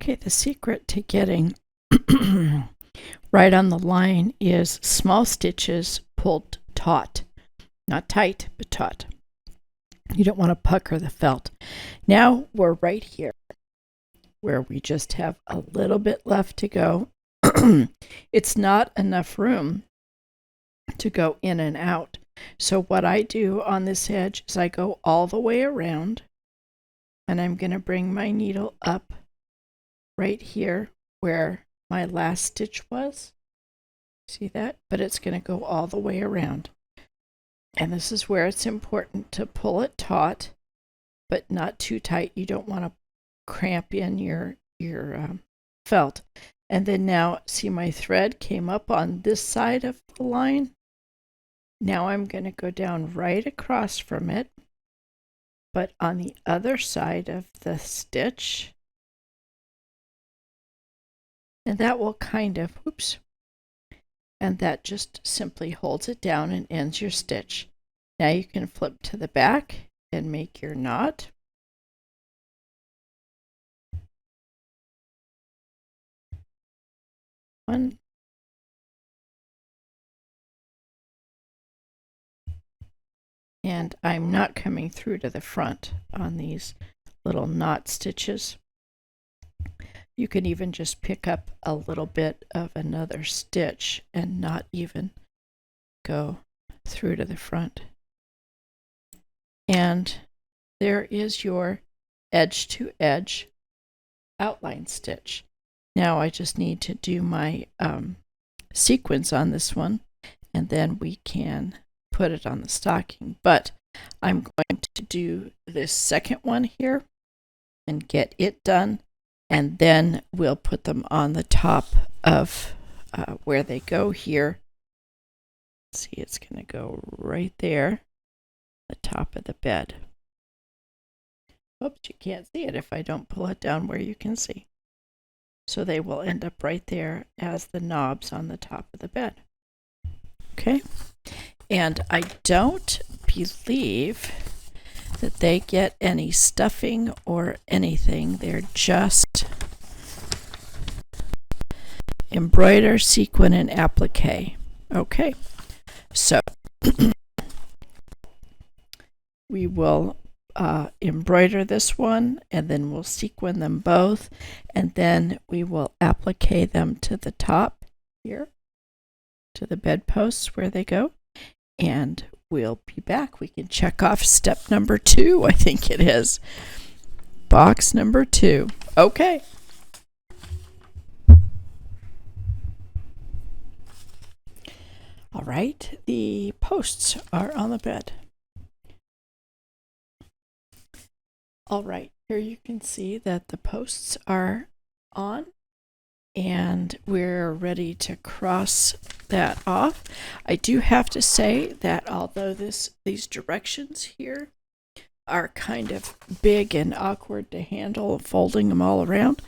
Okay, the secret to getting right on the line is small stitches pulled taut. Not tight, but taut. You don't want to pucker the felt. Now we're right here where we just have a little bit left to go. It's not enough room to go in and out. So what I do on this edge is I go all the way around, and I'm going to bring my needle up right here where my last stitch was. See that? But it's going to go all the way around. And this is where it's important to pull it taut, but not too tight. You don't want to cramp in your felt. And then now, see, my thread came up on this side of the line. Now I'm going to go down right across from it, but on the other side of the stitch. And that will kind of, oops, and that just simply holds it down and ends your stitch. Now you can flip to the back and make your knot. One. And I'm not coming through to the front on these little knot stitches. You can even just pick up a little bit of another stitch and not even go through to the front. And there is your edge to edge outline stitch. Now I just need to do my sequins on this one, and then we can put it on the stocking. But I'm going to do this second one here and get it done, and then we'll put them on the top of where they go here. See, it's going to go right there, the top of the bed. Oops, you can't see it if I don't pull it down where you can see. So they will end up right there as the knobs on the top of the bed. Okay, and I don't believe that they get any stuffing or anything. They're just embroider, sequin, and applique. Okay, so we will embroider this one, and then we'll sequin them both, and then we will applique them to the top here, to the bedposts where they go, and we'll be back. We can check off step number 2, I think it is. Box number 2. Okay. All right, the posts are on the bed. All right, here you can see that the posts are on, and we're ready to cross that off. I do have to say that although these directions here are kind of big and awkward to handle, folding them all around,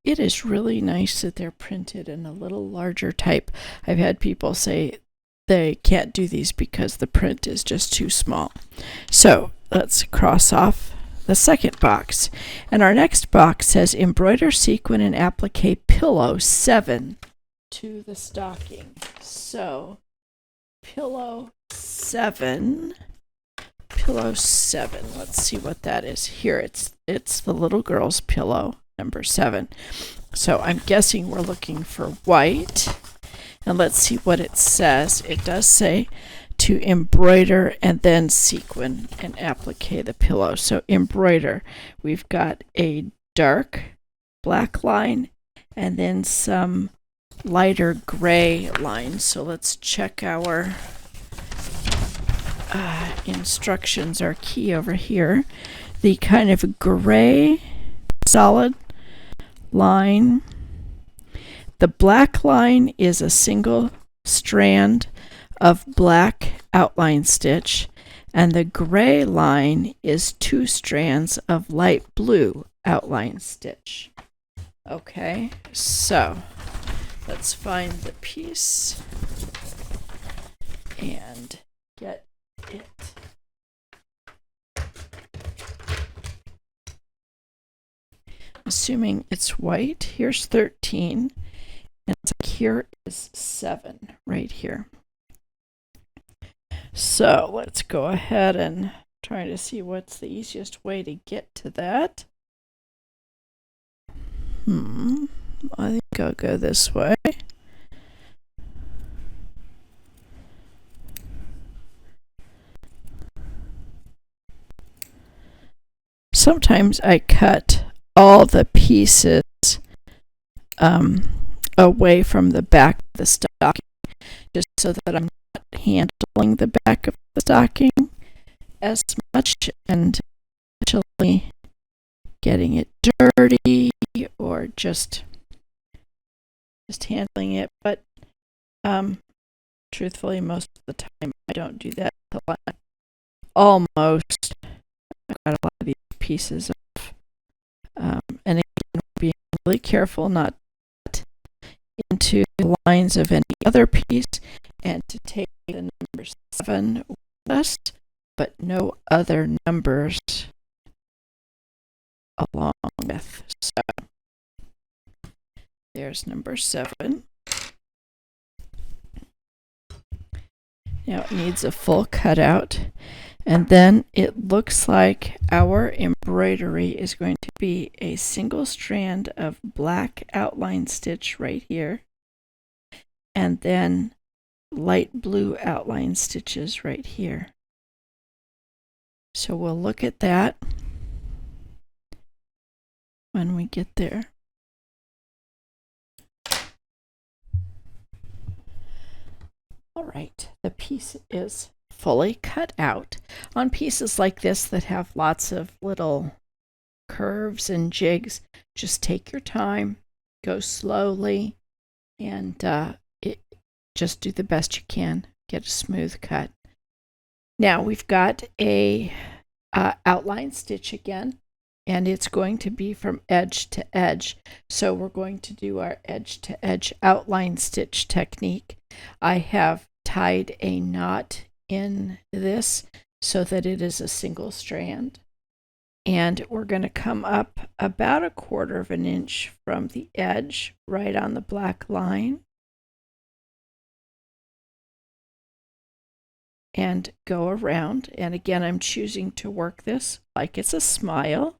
it is really nice that they're printed in a little larger type. I've had people say they can't do these because the print is just too small. So let's cross off the second box. And our next box says embroider, sequin, and applique pillow 7 to the stocking. So pillow 7. Let's see what that is. Here it's the little girl's pillow, number 7. So I'm guessing we're looking for white. And let's see what it says. It does say to embroider and then sequin and applique the pillow. So embroider, we've got a dark black line and then some lighter gray lines. So let's check our instructions, our key over here. The kind of gray solid line. The black line is a single strand of black outline stitch, and the gray line is 2 strands of light blue outline stitch. Okay, so let's find the piece and get it. assuming it's white. Here's 13, and it's like here is 7 right here. So let's go ahead and try to see what's the easiest way to get to that. I think I'll go this way. Sometimes I cut all the pieces away from the back of the stocking, just so that I'm not handling the back of the stocking as much and actually getting it dirty or just handling it. But truthfully, most of the time I don't do that until I almost got a lot of these pieces of, and again, being really careful not into the lines of any other piece, and to take the number 7 with us, but no other numbers along with. So there's number 7. Now it needs a full cutout, and then it looks like our embroidery is going to be a single strand of black outline stitch right here, and then light blue outline stitches right here. So we'll look at that when we get there. All right, the piece is fully cut out. On pieces like this that have lots of little curves and jigs, just take your time, go slowly, and just do the best you can. Get a smooth cut. Now we've got a outline stitch again, and it's going to be from edge to edge. So we're going to do our edge to edge outline stitch technique. I have tied a knot in this so that it is a single strand, and we're going to come up about 1/4 of an inch from the edge right on the black line and go around. And again, I'm choosing to work this like it's a smile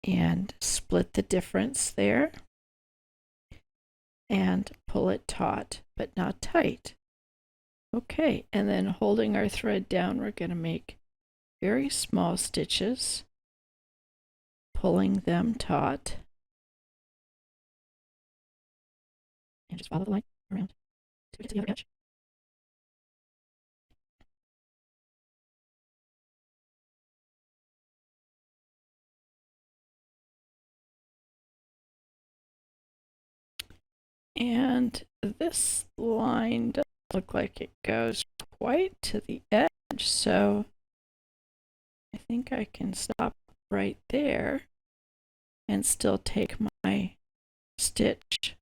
and split the difference there and pull it taut but not tight. Okay, and then holding our thread down, we're going to make very small stitches, pulling them taut, and just follow the line around to get to the other edge. And this line doesn't look like it goes quite to the edge, so I think I can stop right there and still take my stitch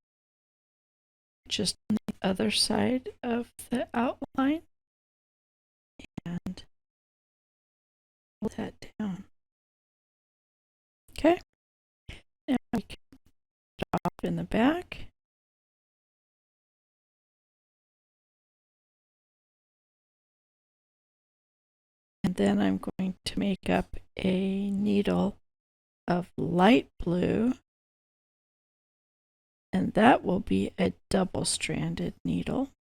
just on the other side of the outline and pull that down. Okay, now we can stop in the back. And then I'm going to make up a needle of light blue, and that will be a double-stranded needle.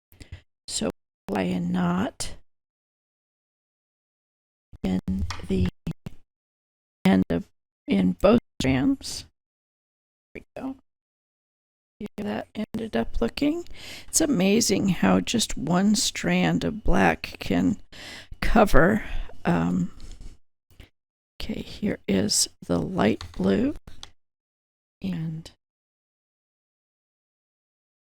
So tie a knot in the end of both strands. There we go. See how that ended up looking? It's amazing how just one strand of black can cover. Okay, here is the light blue, and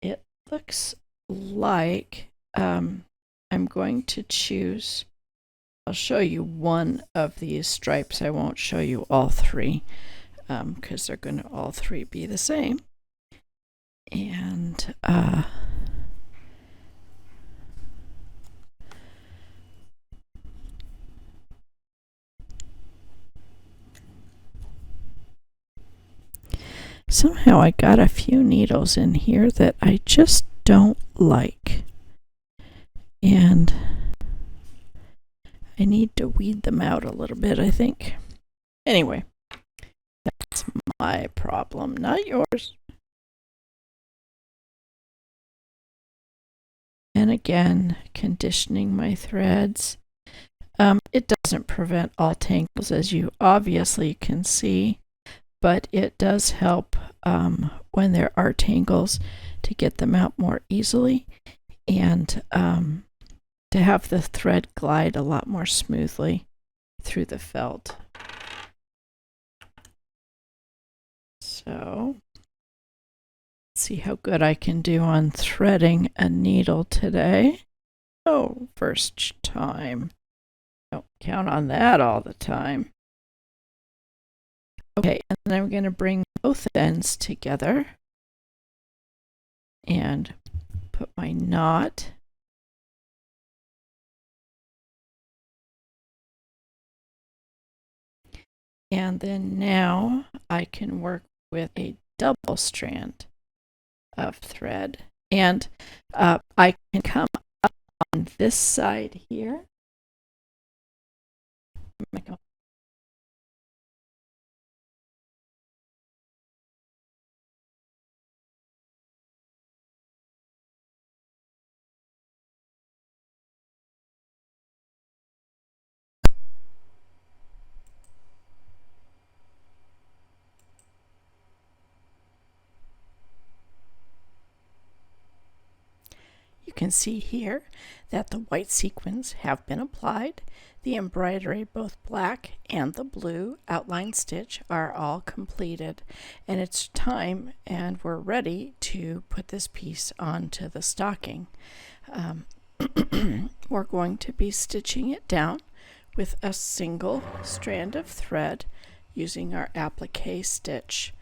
it looks like I'm going to choose, I'll show you one of these stripes. I won't show you all 3 because they're going to all 3 be the same. And Somehow I got a few needles in here that I just don't like. And I need to weed them out a little bit, I think. Anyway, that's my problem, not yours. And again, conditioning my threads. It doesn't prevent all tangles, as you obviously can see, but it does help when there are tangles to get them out more easily, and to have the thread glide a lot more smoothly through the felt. So let's see how good I can do on threading a needle today. Oh, first time. Don't count on that all the time. Okay, and then I'm going to bring both ends together and put my knot. And then now I can work with a double strand of thread. And I can come up on this side here. You can see here that the white sequins have been applied. The embroidery, both black and the blue outline stitch, are all completed, and it's time and we're ready to put this piece onto the stocking. We're going to be stitching it down with a single strand of thread using our applique stitch.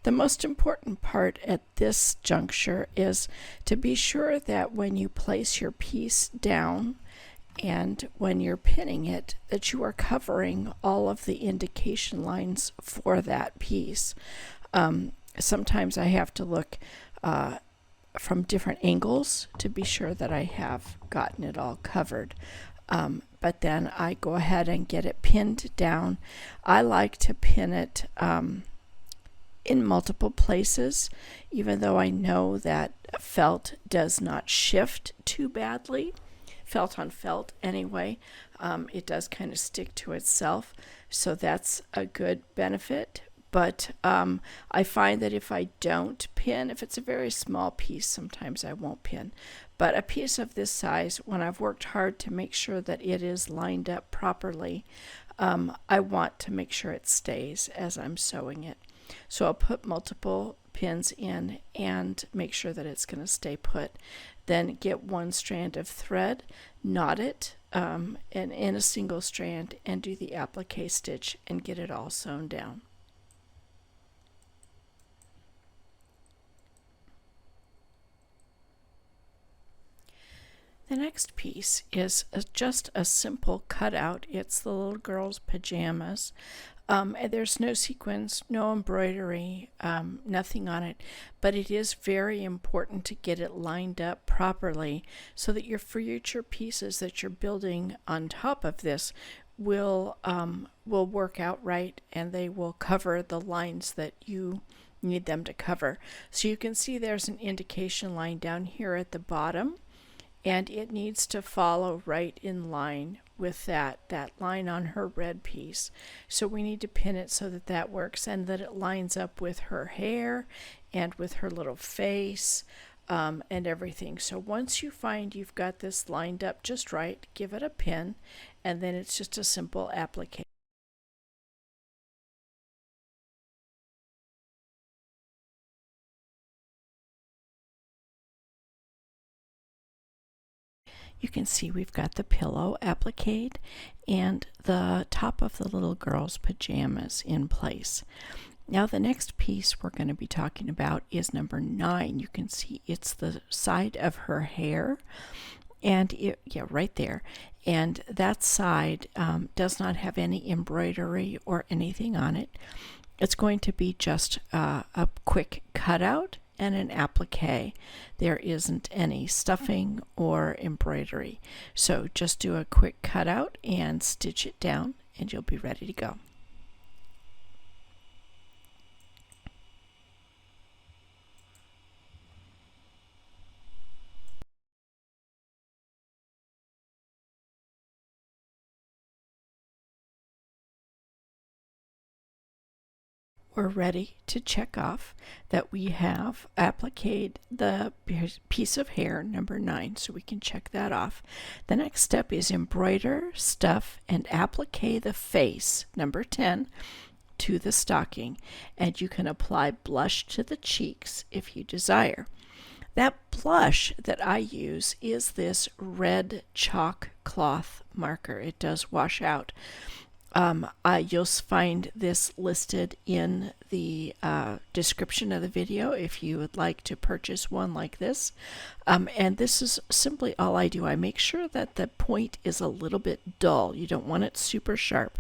The most important part at this juncture is to be sure that when you place your piece down and when you're pinning it, that you are covering all of the indication lines for that piece. Sometimes I have to look from different angles to be sure that I have gotten it all covered. But then I go ahead and get it pinned down. I like to pin it in multiple places, even though I know that felt does not shift too badly. Felt on felt anyway, it does kind of stick to itself, so that's a good benefit. But I find that if I don't pin, if it's a very small piece, sometimes I won't pin. But a piece of this size, when I've worked hard to make sure that it is lined up properly, I want to make sure it stays as I'm sewing it. So I'll put multiple pins in and make sure that it's going to stay put. Then get one strand of thread, knot it and in a single strand, and do the applique stitch and get it all sewn down. The next piece is just a simple cutout. It's the little girl's pajamas. There's no sequins, no embroidery, nothing on it, but it is very important to get it lined up properly so that your future pieces that you're building on top of this will work out right, and they will cover the lines that you need them to cover. So you can see there's an indication line down here at the bottom, and it needs to follow right in line with that line on her red piece. So we need to pin it so that that works and that it lines up with her hair and with her little face and everything. So once you find you've got this lined up just right, give it a pin, and then it's just a simple applique. You can see we've got the pillow appliqued and the top of the little girl's pajamas in place. Now the next piece we're going to be talking about is number 9. You can see it's the side of her hair, and right there. And that side does not have any embroidery or anything on it. it's going to be just a quick cutout and an applique. There isn't any stuffing or embroidery. So just do a quick cutout and stitch it down and you'll be ready to go. We're ready to check off that we have appliqued the piece of hair number 9, so we can check that off. The next step is embroider, stuff, and applique the face number 10 to the stocking, and you can apply blush to the cheeks if you desire. That blush that I use is this red chalk cloth marker. It does wash out. You'll find this listed in the description of the video if you would like to purchase one like this. And this is simply all I do. I make sure that the point is a little bit dull. You don't want it super sharp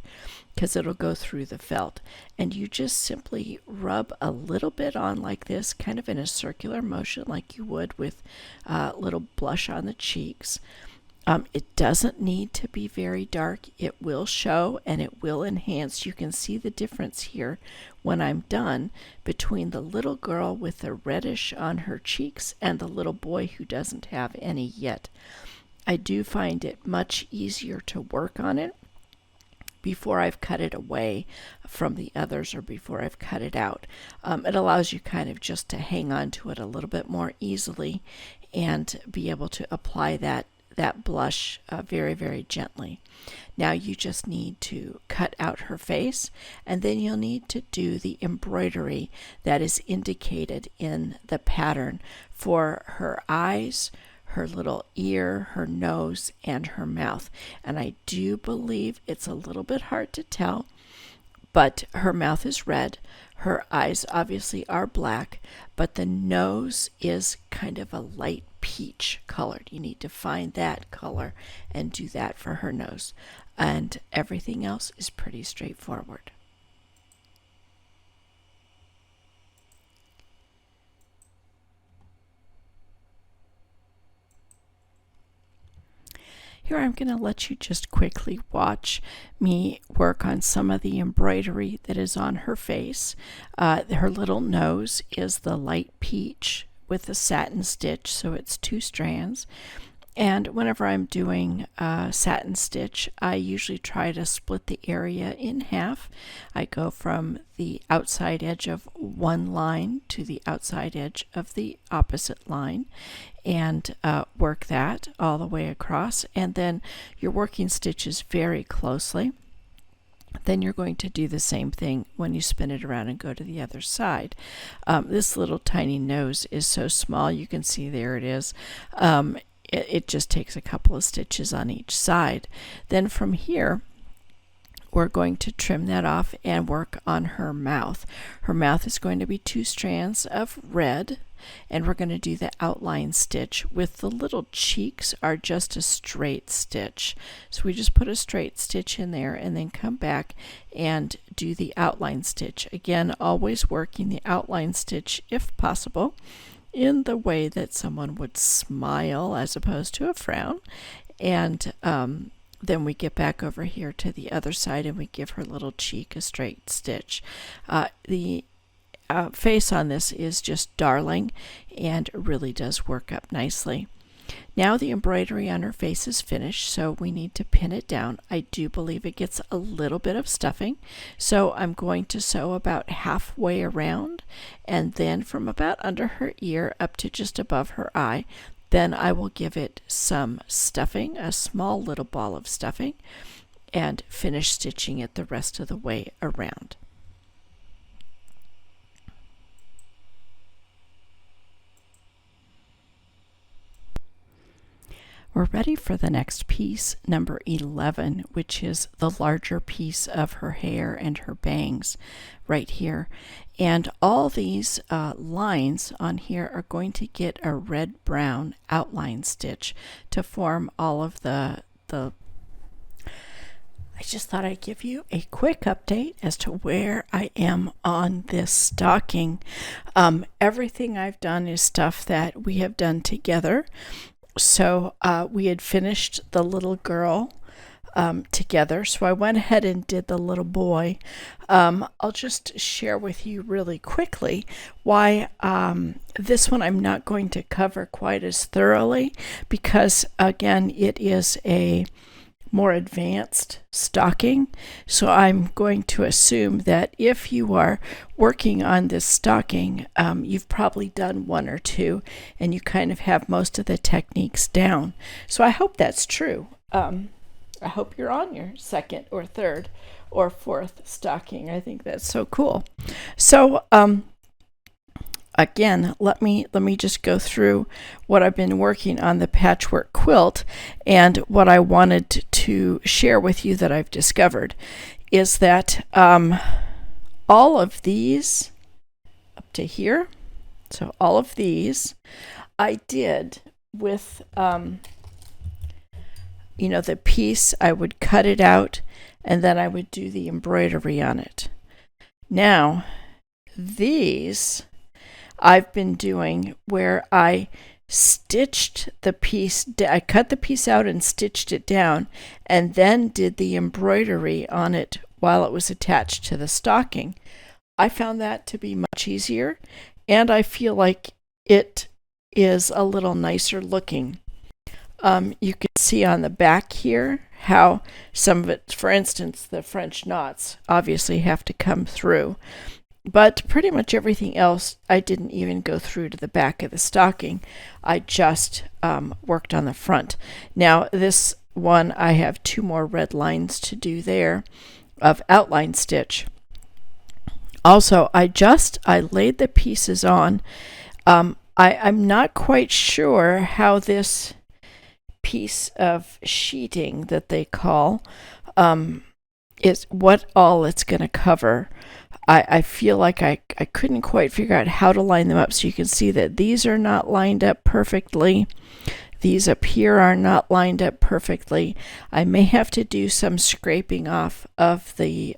because it'll go through the felt. And you just simply rub a little bit on like this, kind of in a circular motion like you would with a little blush on the cheeks. It doesn't need to be very dark. It will show and it will enhance. You can see the difference here when I'm done between the little girl with the reddish on her cheeks and the little boy who doesn't have any yet. I do find it much easier to work on it before I've cut it away from the others or before I've cut it out. It allows you kind of just to hang on to it a little bit more easily and be able to apply that blush very, very gently. Now you just need to cut out her face, and then you'll need to do the embroidery that is indicated in the pattern for her eyes, her little ear, her nose, and her mouth. And I do believe it's a little bit hard to tell, but her mouth is red. Her eyes obviously are black, but the nose is kind of a light peach colored. You need to find that color and do that for her nose. And everything else is pretty straightforward. Here I'm going to let you just quickly watch me work on some of the embroidery that is on her face. Her little nose is the light peach with the satin stitch, so it's 2 strands. And whenever I'm doing satin stitch, I usually try to split the area in half. I go from the outside edge of one line to the outside edge of the opposite line and work that all the way across. And then you're working stitches very closely. Then you're going to do the same thing when you spin it around and go to the other side. This little tiny nose is so small, you can see there it is. It just takes a couple of stitches on each side. Then from here, we're going to trim that off and work on her mouth. Her mouth is going to be 2 strands of red, and we're going to do the outline stitch with the little cheeks are just a straight stitch. So we just put a straight stitch in there and then come back and do the outline stitch. Again, always working the outline stitch if possible in the way that someone would smile as opposed to a frown. And then we get back over here to the other side and we give her little cheek a straight stitch. The face on this is just darling and really does work up nicely. Now the embroidery on her face is finished, so we need to pin it down. I do believe it gets a little bit of stuffing, so I'm going to sew about halfway around and then from about under her ear up to just above her eye. Then I will give it some stuffing, a small little ball of stuffing, and finish stitching it the rest of the way around. We're ready for the next piece, number 11, which is the larger piece of her hair and her bangs right here. And all these lines on here are going to get a red-brown outline stitch to form all of the I just thought I'd give you a quick update as to where I am on this stocking. Everything I've done is stuff that we have done together. So we had finished the little girl together. So I went ahead and did the little boy. I'll just share with you really quickly why this one I'm not going to cover quite as thoroughly, because again, it is a more advanced stocking. So I'm going to assume that if you are working on this stocking, you've probably done one or two and you kind of have most of the techniques down. So I hope that's true. I hope you're on your second or third or fourth stocking. I think that's so cool. So again, let me just go through what I've been working on the patchwork quilt, and what I wanted to share with you that I've discovered is that all of these up to here, so all of these I did with the piece. I would cut it out and then I would do the embroidery on it. Now these I've been doing where I stitched the piece, I cut the piece out and stitched it down, and then did the embroidery on it while it was attached to the stocking. I found that to be much easier, and I feel like it is a little nicer looking. You can see on the back here how some of it, for instance, the French knots obviously have to come through. But pretty much everything else, I didn't even go through to the back of the stocking. I just worked on the front. Now this one, I have 2 more red lines to do there of outline stitch. Also, I laid the pieces on. I'm not quite sure how this piece of sheeting that they call is what all it's going to cover. I feel like I couldn't quite figure out how to line them up. So you can see that these are not lined up perfectly. These up here are not lined up perfectly. I may have to do some scraping off of the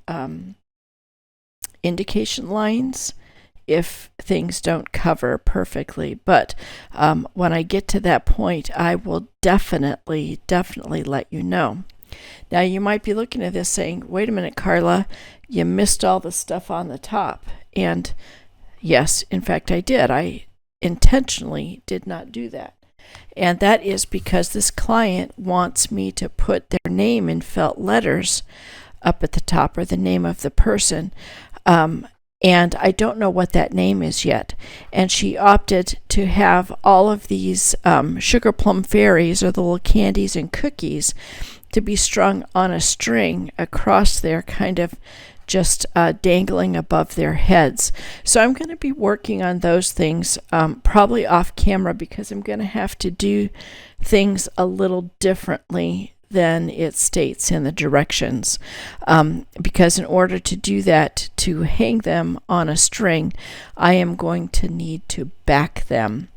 indication lines if things don't cover perfectly. But when I get to that point, I will definitely let you know. Now you might be looking at this saying, wait a minute, Carla, you missed all the stuff on the top. And yes, in fact I did. I intentionally did not do that. And that is because this client wants me to put their name in felt letters up at the top, or the name of the person. And I don't know what that name is yet. And she opted to have all of these sugar plum fairies, or the little candies and cookies, to be strung on a string across there, kind of just dangling above their heads. So I'm going to be working on those things probably off camera, because I'm going to have to do things a little differently than it states in the directions, because in order to do that, to hang them on a string, I am going to need to back them.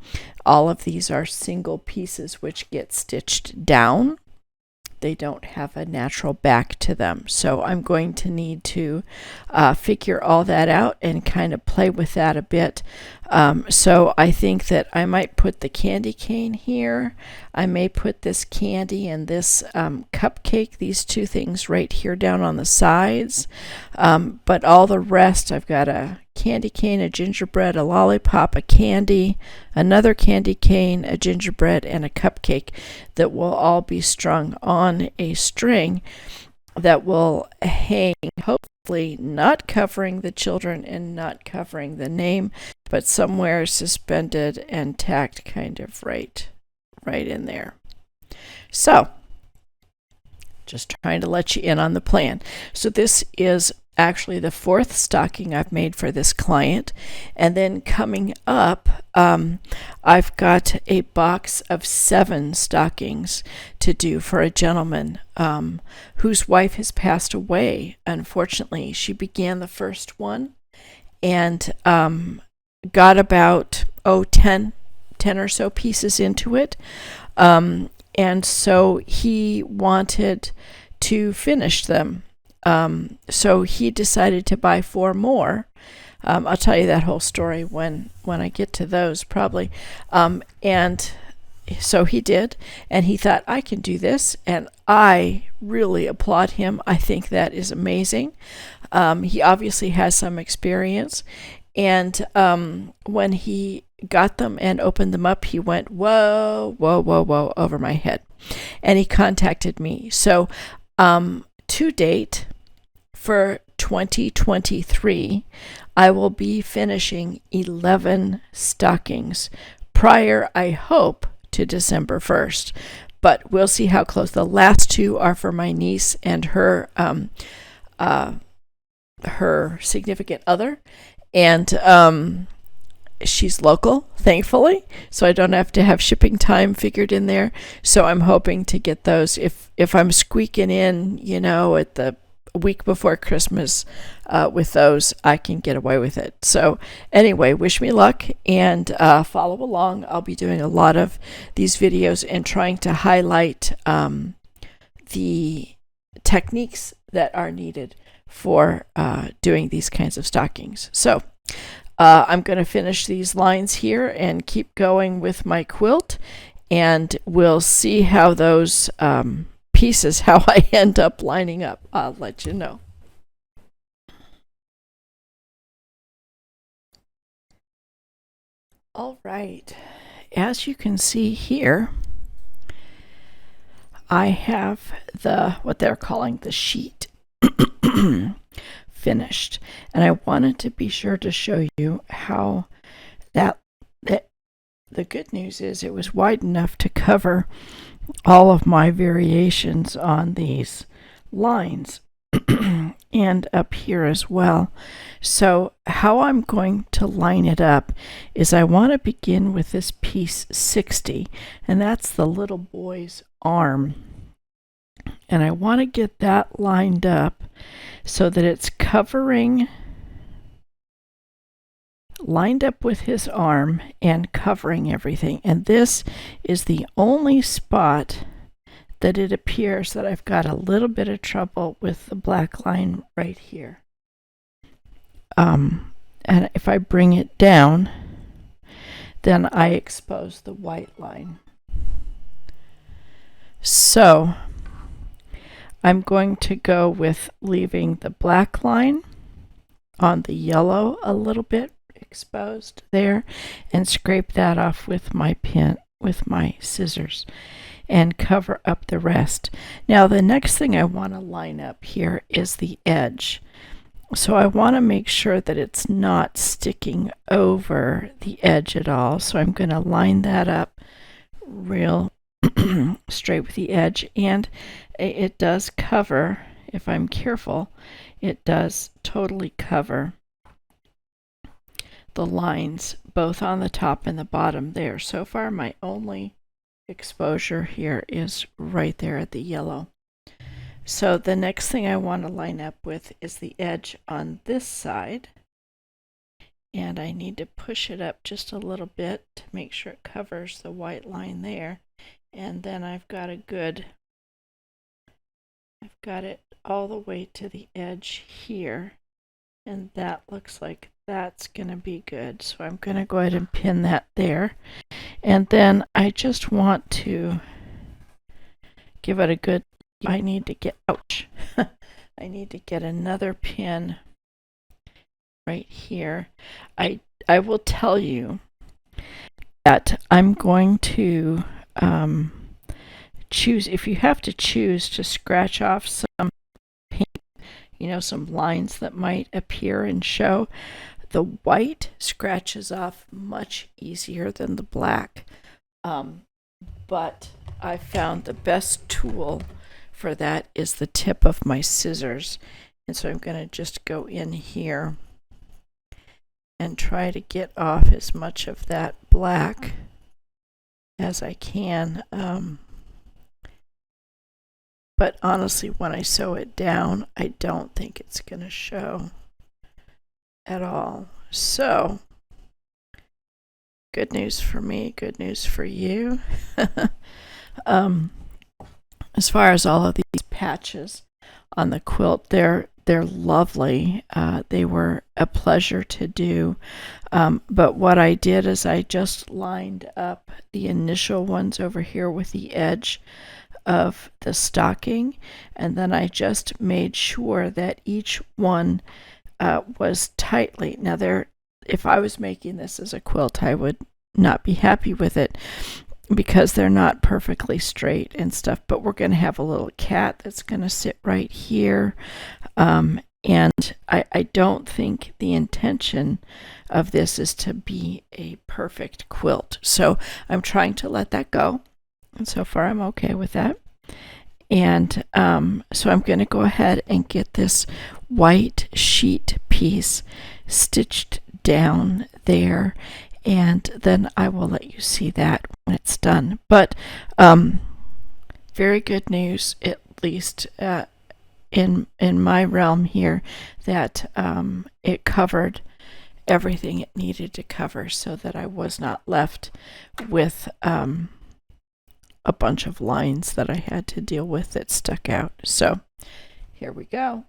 All of these are single pieces which get stitched down. They don't have a natural back to them. So I'm going to need to figure all that out and kind of play with that a bit. So I think that I might put the candy cane here. I may put this candy and this cupcake, these 2 things right here down on the sides. But all the rest, I've got a candy cane, a gingerbread, a lollipop, a candy, another candy cane, a gingerbread, and a cupcake that will all be strung on a string that will hang, hopefully not covering the children and not covering the name, but somewhere suspended and tacked kind of right in there. So just trying to let you in on the plan. So this is actually the 4th stocking I've made for this client. And then coming up, I've got a box of 7 stockings to do for a gentleman whose wife has passed away. Unfortunately, she began the first one and got about 10 or so pieces into it. And so he wanted to finish them. So he decided to buy 4 more. I'll tell you that whole story when I get to those, probably. And so he did, and he thought, I can do this, and I really applaud him. I think that is amazing. He obviously has some experience, and when he got them and opened them up, he went, whoa, whoa, whoa, whoa, over my head. And he contacted me. So to date, for 2023, I will be finishing 11 stockings prior, I hope, to December 1st. But we'll see how close. The last 2 are for my niece and her significant other. And she's local, thankfully, so I don't have to have shipping time figured in there. So I'm hoping to get those. If I'm squeaking in, at the week before Christmas with those, I can get away with it. So anyway, wish me luck and follow along. I'll be doing a lot of these videos and trying to highlight the techniques that are needed for doing these kinds of stockings. So I'm going to finish these lines here and keep going with my quilt, and we'll see how those pieces, how I end up lining up. I'll let you know. All right, as you can see here, I have what they're calling the sheet finished, and I wanted to be sure to show you how that the good news is it was wide enough to cover all of my variations on these lines and up here as well. So how I'm going to line it up is I want to begin with this piece 60, and that's the little boy's arm, and I want to get that lined up so that it's lined up with his arm and covering everything. And this is the only spot that it appears that I've got a little bit of trouble with the black line right here. And if I bring it down, then I expose the white line. So I'm going to go with leaving the black line on the yellow a little bit exposed there, and scrape that off with my scissors and cover up the rest. Now the next thing I want to line up here is the edge. So I want to make sure that it's not sticking over the edge at all. So I'm going to line that up real straight with the edge, and it does cover, if I'm careful, it does totally cover the lines both on the top and the bottom there. So far my only exposure here is right there at the yellow. So the next thing I want to line up with is the edge on this side, and I need to push it up just a little bit to make sure it covers the white line there. And then I've got it all the way to the edge here, and that looks like that's going to be good. So I'm going to go ahead and pin that there, and then I just want to give it a good, I need to get another pin right here. I will tell you that I'm going to choose, if you have to choose to scratch off some paint, some lines that might appear and show, the white scratches off much easier than the black. But I found the best tool for that is the tip of my scissors. And so I'm going to just go in here and try to get off as much of that black as I can. But honestly, when I sew it down, I don't think it's going to show at all. So, good news for me, good news for you. as far as all of these patches on the quilt, they're lovely. They were a pleasure to do. But what I did is I just lined up the initial ones over here with the edge of the stocking, and then I just made sure that each one was tightly. Now, if I was making this as a quilt, I would not be happy with it because they're not perfectly straight and stuff, but we're going to have a little cat that's going to sit right here. And I don't think the intention of this is to be a perfect quilt. So I'm trying to let that go. And so far I'm okay with that. And so I'm going to go ahead and get this white sheet piece stitched down there, and then I will let you see that when it's done. But very good news, at least in my realm here, that it covered everything it needed to cover, so that I was not left with a bunch of lines that I had to deal with that stuck out. So here we go.